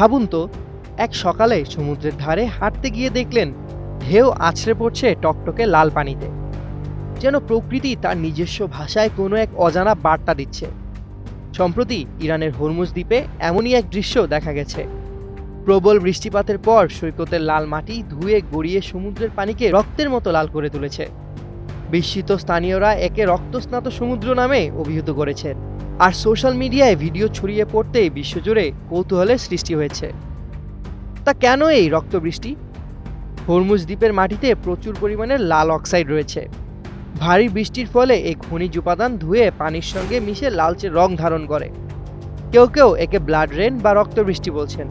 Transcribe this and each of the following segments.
ভাবুন তো, এক সকালে সমুদ্রের ধারে হাঁটতে গিয়ে দেখলেন ঢেউ আছড়ে পড়ছে টকটকে লাল পানিতে, যেন প্রকৃতি তার নিজস্ব ভাষায় কোনো এক অজানা বার্তা দিচ্ছে। সম্প্রতি ইরানের হরমুজ দ্বীপে এমনই এক দৃশ্য দেখা গেছে। প্রবল বৃষ্টিপাতের পর সৈকতের লাল মাটি ধুয়ে গড়িয়ে সমুদ্রের পানিকে রক্তের মতো লাল করে তুলেছে। বিস্মিত স্থানীয়রা একে রক্তস্নাত সমুদ্র নামে অভিহিত করেছেন, আর সোশ্যাল মিডিয়ায় ভিডিও ছড়িয়ে পড়তেই বিশ্বজুড়ে কৌতূহলের সৃষ্টি হয়েছে। তা কেন এই রক্তবৃষ্টি? হরমুজ দ্বীপের মাটিতে প্রচুর পরিমাণে লাল অক্সাইড রয়েছে। ভারী বৃষ্টির ফলে এই খনিজ উপাদান ধুয়ে পানির সঙ্গে মিশে লালচে রং ধারণ করে। কেউ কেউ একে ব্লাড রেন বা রক্তবৃষ্টি বলছেন,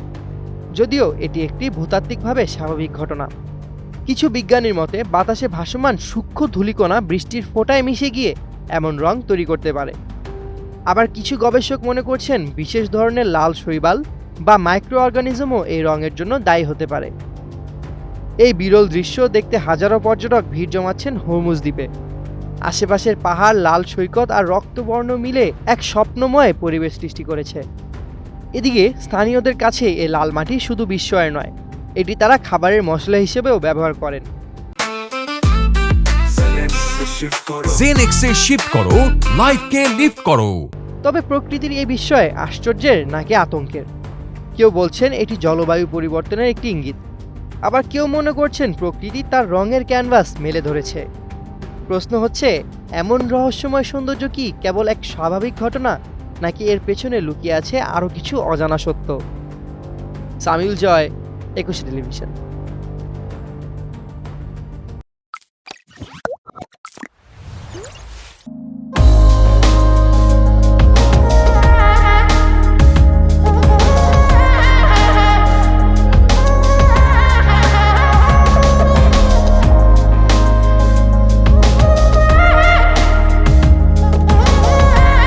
যদিও এটি একটি ভূতাত্ত্বিকভাবে স্বাভাবিক ঘটনা। কিছু বিজ্ঞানীর মতে বাতাসে ভাসমান সূক্ষ্ম ধূলিকণা বৃষ্টির ফোঁটায় মিশে গিয়ে এমন রং তৈরি করতে পারে। আবার কিছু গবেষক মনে করছেন বিশেষ ধরনের লাল শৈবাল বা মাইক্রো অর্গানিজমও এই রঙের জন্য দায়ী হতে পারে। এই বিরল দৃশ্য দেখতে হাজারো পর্যটক ভিড় জমাচ্ছেন হরমুজ দ্বীপে। আশেপাশের পাহাড়, লাল সৈকত আর রক্তবর্ণ মিলে এক স্বপ্নময় পরিবেশ সৃষ্টি করেছে। এদিকে স্থানীয়দের কাছে এই লাল মাটি শুধু বিস্ময়ের নয়, এটি তারা খাবারের মশলা হিসেবেও ব্যবহার করেন। জেনেক্সে শিফট করো, লাইফকে লিফট করো। তবে প্রকৃতির এই বিস্ময় আশ্চর্যের নাকি আতঙ্কের? কেউ বলছেন এটি জলবায়ু পরিবর্তনের একটি ইঙ্গিত, আবার কেউ মনে করছেন প্রকৃতি তার রঙের ক্যানভাস মেলে ধরেছে। প্রশ্ন হচ্ছে, এমন রহস্যময় সৌন্দর্য কি কেবল এক স্বাভাবিক ঘটনা, নাকি এর পেছনে লুকিয়ে আছে আরও কিছু অজানা সত্য? সামিউল জয়, 21 টেলিভিশন।